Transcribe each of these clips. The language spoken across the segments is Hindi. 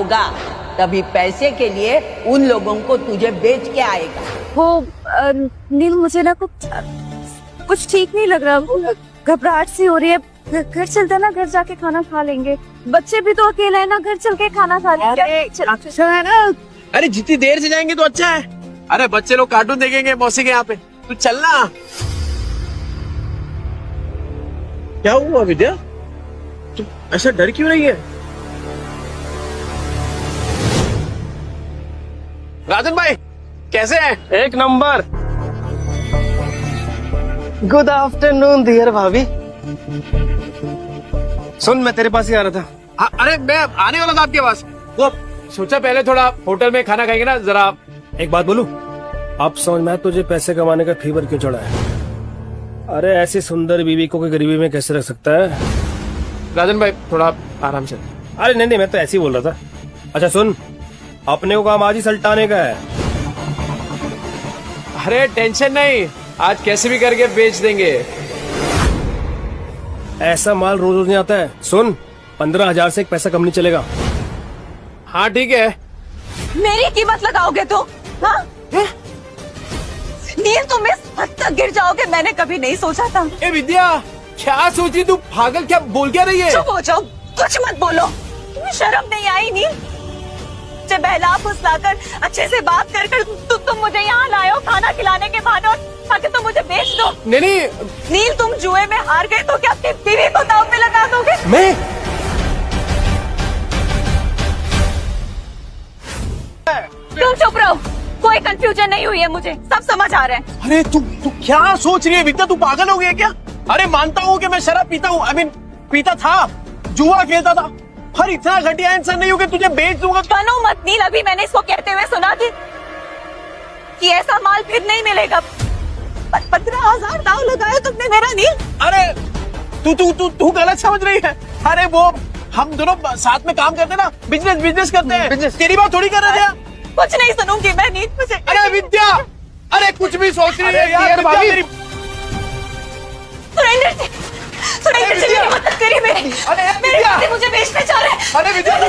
होगा तभी पैसे के लिए उन लोगों को तुझे बेच के आएगा। वो नील मुझे ना कुछ ठीक नहीं लग रहा, घबराहट सी हो रही है। घर चलते ना, घर जाके खाना खा लेंगे। बच्चे भी तो अकेले है ना, घर चल के खाना खा लेंगे। अच्छा है ना? अरे जितनी देर से जाएंगे तो अच्छा है। अरे बच्चे लोग कार्टून देखेंगे मौसी के यहाँ पे, तू चलना। क्या हुआ विद्या, तू ऐसा डर क्यों रही है? राजन भाई कैसे हैं? एक नंबर। गुड आफ्टरनून डियर भाभी। सुन, मैं तेरे पास ही आ रहा था। अरे मैं आने वाला था आपके पास। वो सोचा पहले थोड़ा होटल में खाना खाएंगे ना जरा। एक बात बोलूं, अब समझ में आया तुझे पैसे कमाने का फीवर क्यों चढ़ा है। अरे ऐसी सुंदर बीवी को कोई गरीबी में कैसे रख सकता है। राजन भाई थोड़ा आराम से। अरे नहीं, मैं तो ऐसे ही बोल रहा था। अच्छा सुन, अपने को काम आज ही सल्टाने का है। अरे टेंशन नहीं, आज कैसे भी करके बेच देंगे। ऐसा माल रोज रोज नहीं आता है। सुन, 15,000 से एक पैसा कम नहीं चलेगा। हाँ ठीक है। मेरी कीमत लगाओगे तो? हाँ? नील, तुम इस हद तक गिर जाओगे मैंने कभी नहीं सोचा था। ए विद्या, क्या सोच रही तू? पागल, क्या बोल क्या रही है? चुप हो जाओ, कुछ मत बोलो। तुम्हें शर्म नहीं आई नील? मुझे बहला फुसलाकर अच्छे से बात कर तुम मुझे यहाँ लाए हो खाना खिलाने के बहाने, और ताकि तुम मुझे बेच दो। नहीं नील, तुम जुए में हार गए तो क्या अपनी बीवी को दांव पे लगा दोगे? मैं तुम चुप रहो, कोई कंफ्यूजन नहीं हुई है, मुझे सब समझ आ रहा है। अरे तू क्या सोच रही है विद्या? तू पागल हो गया क्या? अरे मानता हूँ कि मैं शराब पीता हूँ, आई मीन पीता था, जुआ खेलता था, पर इतना घटिया इंसान नहीं हूँ कि तुझे बेच दूंगा। बनो मत नील, अभी मैंने इसको कहते हुए सुना कि ऐसा माल फिर नहीं मिलेगा। 15,000 दाव लगाया तुमने मेरा नील। अरे तू गलत समझ रही है। अरे वो हम दोनों साथ में काम करते ना, बिजनेस करते हैं। तेरी बात थोड़ी कर रहे थे। कुछ नहीं सुनूंगी मैं नील, मुझे। अरे विद्या, अरे कुछ भी सोच रही है यार भाभी। सुरेंद्र जी मेरी मदद करिए, मेरे मुझे बेचने जा रहे हैं। अरे विद्या तू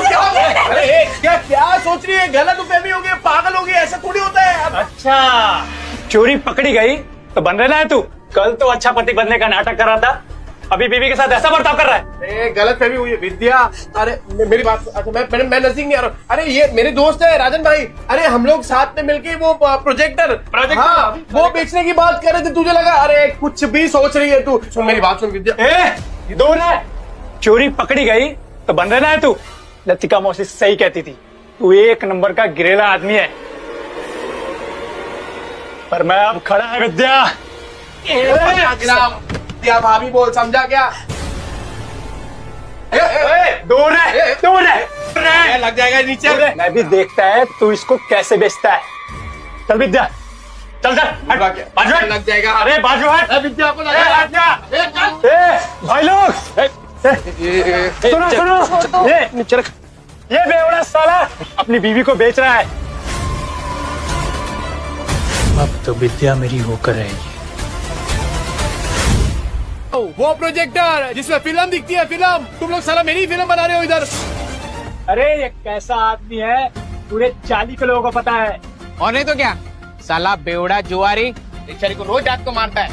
क्या सोच रही है? गलत फहमी हो गई, पागल हो गई, ऐसा थोड़ी होता है। अच्छा, चोरी पकड़ी गई तो बन रहना है तू। कल तो अच्छा पति बनने का नाटक कर रहा था, अभी बीवी के साथ ऐसा बर्ताव कर रहा है। गलत फहमी हुई है विद्या। अरे मेरी बात, अच्छा मैं नजदीक नहीं आ रहा हूँ। अरे ये मेरे दोस्त है राजन भाई। अरे हम लोग साथ में मिलके वो प्रोजेक्टर हाँ, वो बेचने की बात कर रहे थे। तुझे लगा अरे कुछ भी सोच रही है तू। सुन मेरी बात सुन विद्या। दूर है, चोरी पकड़ी गई तो बन रहना है तू। लतिका मौसी सही कहती थी, तू एक नंबर का गिरेला आदमी है। पर मैं अब खड़ा है विद्या। विद्या भाभी बोल, समझा क्या? दूर है, लग जाएगा नीचे। मैं भी देखता है तू इसको कैसे बेचता है। चल विद्या, चल बाजू हट। लग जाएगा। अरे बाजू हट। विद्या को लगा। भाई लोग सुनो, ये नीचे रख। ये बेवड़ा साला अपनी बीवी को बेच रहा है। अब तो विद्या मेरी होकर रहेगी। वो प्रोजेक्टर जिसमें फिल्म दिखती है, फिल्म। तुम लोग साला मेरी फिल्म बना रहे हो इधर। अरे ये कैसा आदमी है, पूरे 40 के लोगों को पता है। और नहीं तो क्या, साला बेवड़ा जुआरी बेचारी को रोज रात को मारता है।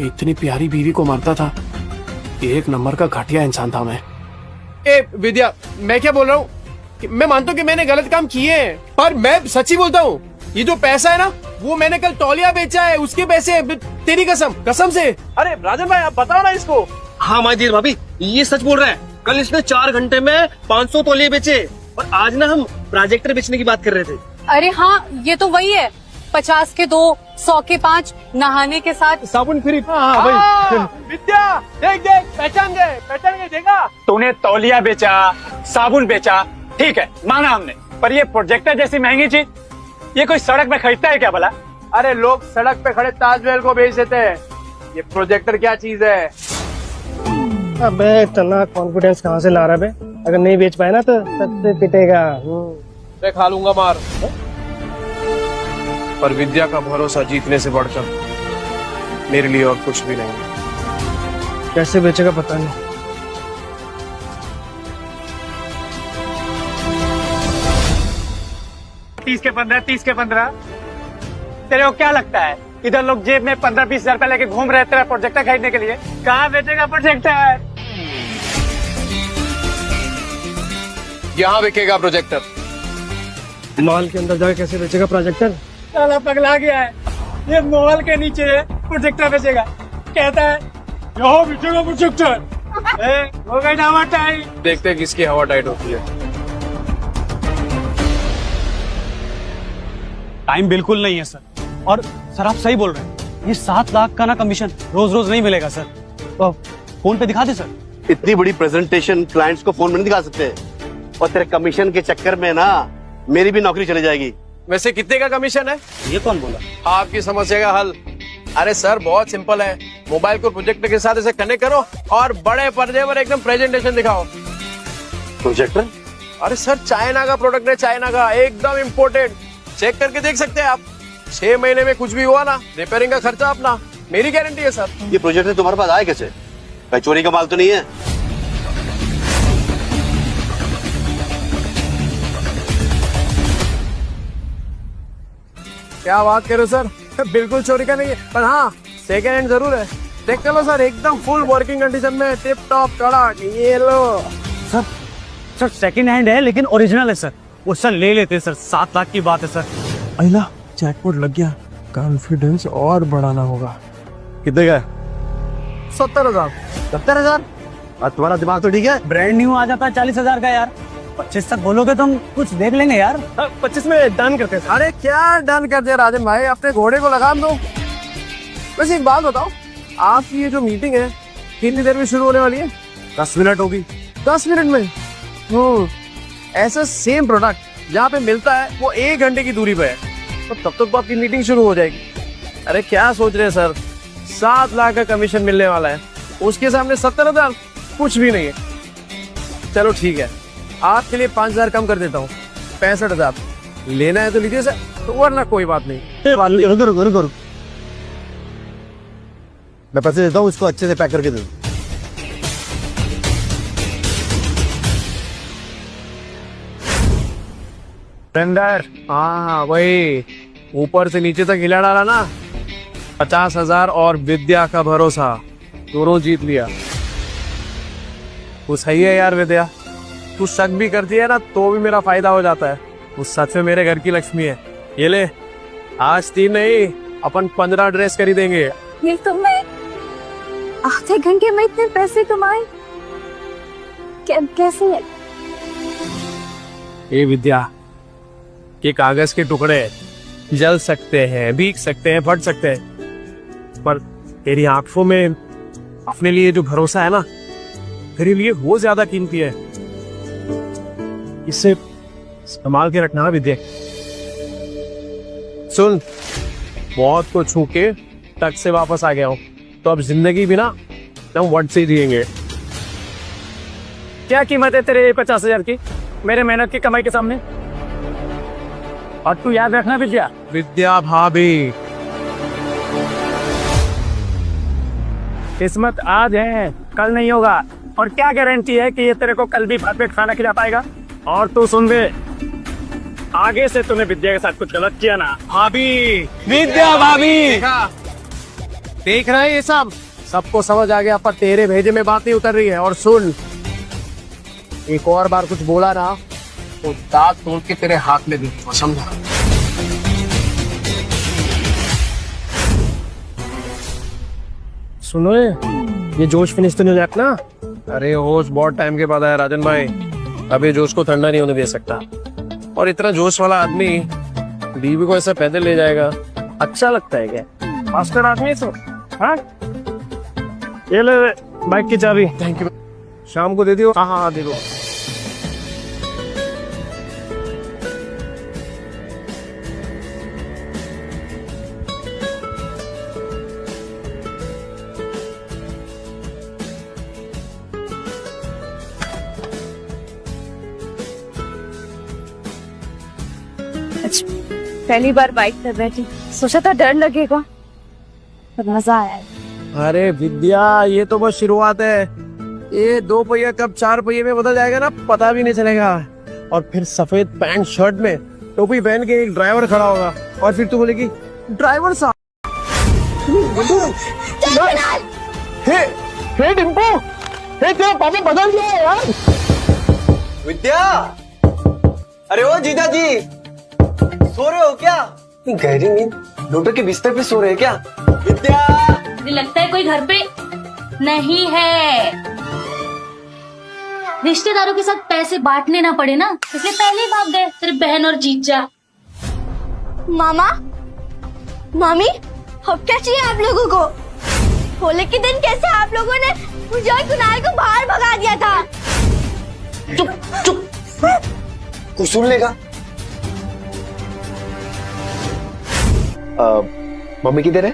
इतनी प्यारी बीवी को मारता था, एक नंबर का घटिया इंसान था मैं। ए विद्या, मैं क्या बोल रहा हूँ, मैं मानता हूँ कि मैंने गलत काम किए हैं, पर मैं सच्ची बोलता हूँ, ये जो पैसा है ना, वो मैंने कल तौलिया बेचा है, उसके पैसे। तेरी कसम से। अरे राजन भाई आप बताओ ना इसको। हाँ माजीर भाभी, ये सच बोल रहा है। कल इसने 4 घंटे में 500 तौलिए बेचे, और आज ना हम प्रोजेक्टर बेचने की बात कर रहे थे। अरे हाँ, ये तो वही है। 50 के 2, 100 के 5, नहाने के साथ साबुन फ्री। विद्या देख पहचान गए देखा। तूने तौलिया बेचा, साबुन बेचा, ठीक है माना हमने, पर ये प्रोजेक्टर जैसी महंगी चीज ये कोई सड़क में खरीदता है क्या भला? अरे लोग सड़क पे खड़े ताजमहल को बेच देते हैं, ये प्रोजेक्टर क्या चीज है? अबे इतना कॉन्फिडेंस कहाँ से ला रहा है? अगर नहीं बेच पाए ना तो सबसे पिटेगा। मैं खा लूंगा मार, पर विद्या का भरोसा जीतने से बढ़कर मेरे लिए और कुछ भी नहीं। कैसे बेचेगा पता नहीं। 30 के 15, 30 के 15। तेरे को क्या लगता है इधर लोग जेब में 15-20 हजार रुपए लेके घूम रहे तेरा प्रोजेक्टर खरीदने के लिए? कहाँ बेचेगा प्रोजेक्टर? यहाँ बिकेगा प्रोजेक्टर। मॉल के अंदर जाके कैसे बेचेगा प्रोजेक्टर? साला पगला गया है, ये मॉल के नीचे प्रोजेक्टर बेचेगा, कहता है यहाँ बेचेगा प्रोजेक्टर। हो गई ना टाइम। देखते हैं किसकी हवा टाइट होती है। टाइम बिल्कुल नहीं है सर। और सर आप सही बोल रहे हैं, ये 7 लाख का ना कमीशन रोज रोज नहीं मिलेगा सर। तो फोन पे दिखा दे सर। इतनी बड़ी प्रेजेंटेशन क्लाइंट्स को फोन में नहीं दिखा सकते, और तेरे कमीशन के चक्कर में ना मेरी भी नौकरी चली जाएगी। वैसे कितने का कमीशन है? ये कौन बोला? आपकी समस्या का हल। अरे सर बहुत सिंपल है, मोबाइल को प्रोजेक्टर के साथ ऐसे कनेक्ट करो और बड़े पर्दे पर एकदम प्रेजेंटेशन दिखाओ। प्रोजेक्टर? अरे सर चाइना का प्रोडक्ट है, चाइना का, एकदम इम्पोर्टेड। चेक करके देख सकते हैं आप। 6 महीने में कुछ भी हुआ ना, रिपेयरिंग का खर्चा अपना, मेरी गारंटी है सर। ये प्रोजेक्टर तुम्हारे पास आया कैसे? भाई चोरी का माल तो नहीं है? क्या बात करो सर, बिल्कुल चोरी का नहीं है, पर हाँ सेकेंड हैंड जरूर है। देख लो सर, एकदम फुल वर्किंग कंडीशन में, टिप टॉप कड़क। ये लो सर सेकंड हैंड है लेकिन ओरिजिनल है सर। वो सर ले लेते सर, 7 लाख की बात है सर। अहिला जैकपॉट लग गया, कॉन्फिडेंस और बढ़ाना होगा। कितने का? 70,000। 70,000? तुम्हारा दिमाग तो ठीक है? ब्रांड न्यू आ जाता है 40,000 का यार। 25 तक बोलोगे तो हम कुछ देख लेंगे यार। 25 में डन करते हैं। अरे क्या डन करते हैं राजन भाई, अपने घोड़े को लगाम दो। वैसे एक बात बताओ, आपकी ये जो मीटिंग है कितनी देर में शुरू होने वाली है? 10 मिनट होगी। 10 मिनट में? ऐसा सेम प्रोडक्ट जहाँ पे मिलता है वो 1 घंटे की दूरी पे है, तो तब तक आपकी मीटिंग शुरू हो जाएगी। अरे क्या सोच रहे हैं सर, 7 लाख का कमीशन मिलने वाला है, उसके सामने 70,000 कुछ भी नहीं है। चलो ठीक है, आपके लिए 5,000 कम कर देता हूँ, 65,000। लेना है तो लीजिए सर, तो वरना कोई बात नहीं। रुको, मैं पैसे देता हूँ, इसको अच्छे से पैक करके दे दो। टेंडर, हाँ वही, ऊपर से नीचे तक हिला डाला ना। 50,000 और विद्या का भरोसा, दोनों जीत लिया। वो सही है यार विद्या, तू शक भी करती है ना तो भी मेरा फायदा हो जाता है। वो सच में मेरे घर की लक्ष्मी है। ये ले, आज 3 नहीं अपन 15 ड्रेस खरीदेंगे। ये तुमने आधे घंटे में इतने पैसे कमाए? कैसे? ये विद्या, ये कागज के टुकड़े जल सकते हैं, भीग सकते हैं, फट सकते हैं, पर तेरी आंखों में अपने लिए जो भरोसा है ना, तेरे लिए वो ज्यादा कीमती है। इसे संभाल के रखना विद्या। सुन, मौत को छू के तक से वापस आ गया हूं, तो अब जिंदगी भी ना हम वट से ही जिएंगे। क्या कीमत है तेरे 50,000 की मेरे मेहनत की कमाई के सामने? और तू याद रखना विद्या, विद्या भाभी, किस्मत आज है कल नहीं होगा, और क्या गारंटी है कि ये तेरे को कल भी भात पे खाना खिला पाएगा? और तू सुन बे, आगे से तूने विद्या के साथ कुछ गलत किया ना, भाभी, विद्या भाभी, देख रहे हैं ये सबको समझ आ गया, पर तेरे भेजे में बात नहीं उतर रही है। और सुन, एक और बार कुछ बोला ना तो दांत तोड़ के तेरे हाथ में दूंगा, समझा? सुनो, ये जोश फिनिश तो नहीं हो जाता ना? अरे होश बहुत टाइम के बाद आया राजन भाई, अभी जोश को ठंडा नहीं होने दे सकता। और इतना जोश वाला आदमी बीवी को ऐसा पैदल ले जाएगा, अच्छा लगता है क्या? मास्टर आदमी तो, हाँ? ये ले बाइक की चाबी। Thank you. शाम को दे दियो। हाँ हाँ दे दो। पहली बार बाइक पर बैठी, सोचा था डर लगेगा, पर मजा आया। अरे विद्या, ये तो बस शुरुआत है। ये 2 पहिया कब 4 पहिए में बदल जाएगा ना, पता भी नहीं चलेगा। और फिर सफेद पैंट शर्ट में टोपी पहन के एक ड्राइवर खड़ा होगा और फिर तू बोलेगी ड्राइवर साहब। हे डिम्पो, हे तेरा पापा बदल गया है यार। विद्या, अरे ओ जीजा जी, सो रहे हो क्या? गहरी नींद, डॉक्टर के बिस्तर पे सो रहे हैं क्या? विद्या, मुझे लगता है कोई घर पे नहीं है। रिश्तेदारों के साथ पैसे बांटने ना पड़े ना, इसलिए पहले ही भाग गए तेरे बहन और जीजा। मामा, मामी, अब क्या चाहिए आप लोगों को? होली के दिन कैसे आप लोगों ने मुझे और कुणाल को बाहर भगा दिया था? चुप चुप, कुछ सुन लेगा। मम्मी किधर है?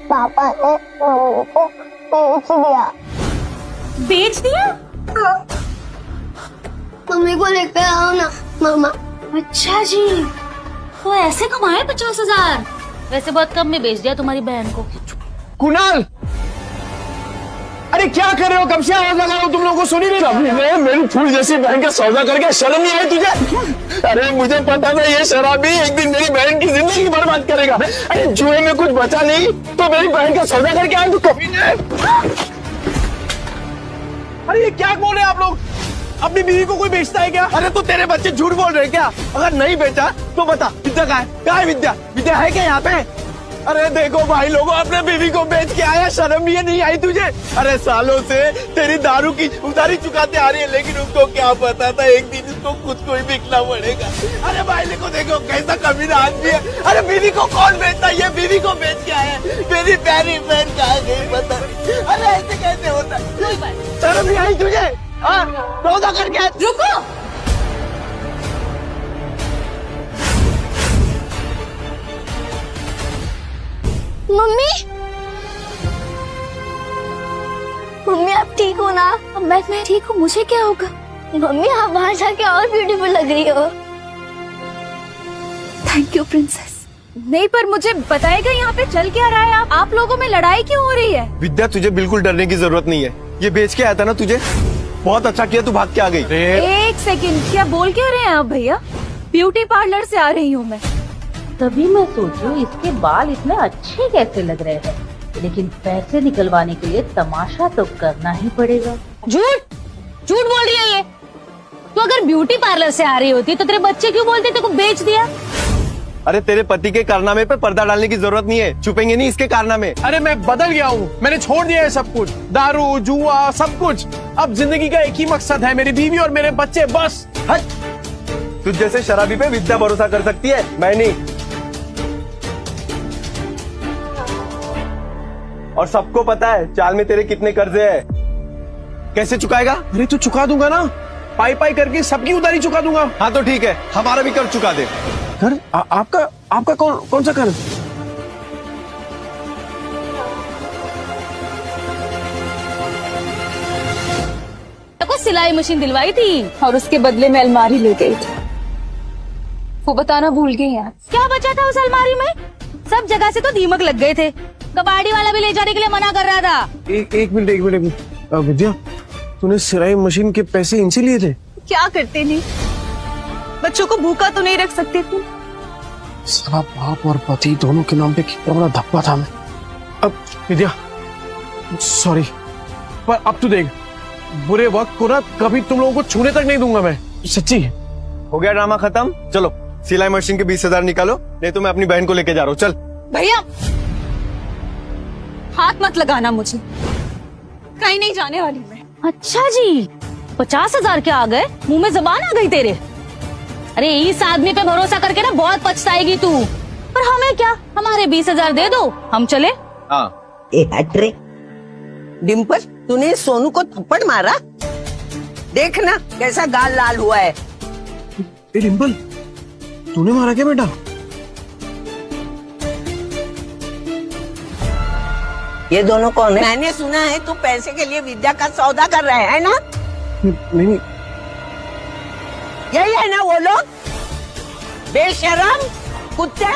पापा ने मम्मी को बेच दिया। बेच दिया? मम्मी को लेकर आओ ना मामा। अच्छा जी, तो ऐसे कमाए 50,000? वैसे बहुत कम में बेच दिया तुम्हारी बहन को। कुणाल, अरे क्या कर रहे हो? कब से आवाज लगा रहा हूं, तुम लोगों को सुनी नहीं रहा? मेरी फूल जैसी बहन का सौदा करके शर्म नहीं आई तुझे? अरे मुझे पता था ये शराबी एक दिन मेरी बहन की जिंदगी बर्बाद करेगा। अरे जुए में कुछ बचा नहीं तो मेरी बहन का सौदा करके आए तू कभी नहीं। अरे ये क्या बोल रहे हैं आप लोग? अपनी बीवी को कोई बेचता है क्या? अरे तो तेरे बच्चे झूठ बोल रहे हैं क्या? अगर नहीं बेचा तो बता विद्या कहाँ है? कहाँ है विद्या? विद्या है क्या यहाँ पे? अरे देखो भाई लोगों, अपने बीवी को बेच के आया, शर्म ये नहीं आई तुझे? अरे सालों से तेरी दारू की उधारी चुकाते आ रही है, लेकिन उसको क्या पता था एक दिन इसको खुद को ही बिकना पड़ेगा। अरे भाई देखो कैसा कमीना आदमी है। अरे बीवी को कौन बेचता है? ये बीवी को बेच के आया, मेरी प्यारी बहन कहाँ गई पता नहीं। अरे ऐसे कैसे होता है? शर्म नहीं आई तुझे? सौदा करके रुको, मम्मी, मम्मी आप ठीक हो ना? मैं ठीक हूँ, मुझे क्या होगा? मम्मी आप बाहर जाके और ब्यूटीफुल लग रही हो। Thank you princess. नहीं पर मुझे बताएगा यहाँ पे चल क्या रहा है? आप लोगों में लड़ाई क्यों हो रही है? विद्या, तुझे बिल्कुल डरने की जरूरत नहीं है। ये बेच के आया था ना तुझे, बहुत अच्छा किया तू भाग के आ गई। एक सेकंड, क्या बोल क्या रहे हैं आप भैया? ब्यूटी पार्लर से आ रही हूँ मैं। तभी मैं सोचूं इसके बाल इतने अच्छे कैसे लग रहे हैं, लेकिन पैसे निकलवाने के लिए तमाशा तो करना ही पड़ेगा। झूठ झूठ बोल रही है ये। तो अगर ब्यूटी पार्लर से आ रही होती तो तेरे बच्चे क्यों बोलते तेरे को बेच दिया? अरे तेरे पति के कारनामे पे पर्दा डालने की जरूरत नहीं है, छुपेंगे नहीं इसके कारनामे। अरे मैं बदल गया हूँ, मैंने छोड़ दिया है सब कुछ, दारू जुआ सब कुछ। अब जिंदगी का एक ही मकसद है, मेरी बीवी और मेरे बच्चे, बस। हट, तुझ जैसे शराबी पे विद्या भरोसा कर सकती है, मैं नहीं। और सबको पता है चाल में तेरे कितने कर्जे हैं। कैसे चुकाएगा? अरे तो चुका दूंगा ना, पाई पाई करके सबकी उधारी चुका दूंगा। हाँ तो ठीक है, हमारा भी कर्ज चुका दे। कर आपका कौन सा कर्ज? को सिलाई मशीन दिलवाई थी और उसके बदले में अलमारी ले गई थी। वो बताना भूल गई यार। क्या बचा था उस अलमारी में? सब जगह से तो दीमक लग गए थे। कबाड़ी वाला भी ले जाने के लिए मना कर रहा था। एक मिनट विद्या, तूने सिलाई मशीन के पैसे इनसे लिए थे? क्या करते नहीं, बच्चों को भूखा तो नहीं रख सकते थे। साला बाप और पति दोनों के नाम पे कितना बड़ा धब्बा था मैं। अब विद्या सॉरी, पर अब तू देख, बुरे वक्त को ना कभी तुम लोगों को छूने तक नहीं दूंगा मैं, सच्ची। हो गया ड्रामा खत्म, चलो सिलाई मशीन के 20,000 निकालो, नहीं तो मैं अपनी बहन को लेके जा रहा हूँ। चल भैया हाथ मत लगाना मुझे, कहीं नहीं जाने वाली मैं। अच्छा जी, 50,000 क्या आ गए? मुंह में जबान आ गई तेरे। अरे इस आदमी पे भरोसा करके ना बहुत पछताएगी तू। पर हमें क्या, हमारे 20,000 दे दो, हम चले। हाँ ए हट रे डिम्पल, तूने सोनू को थप्पड़ मारा? देखना कैसा गाल लाल हुआ है। ए डिम्पल, तूने मारा क्या बेटा? ये दोनों कौन है? मैंने सुना है तू पैसे के लिए विद्या का सौदा कर रहा है ना? नहीं, यही है ना वो लोग? बेशरम कुत्ते।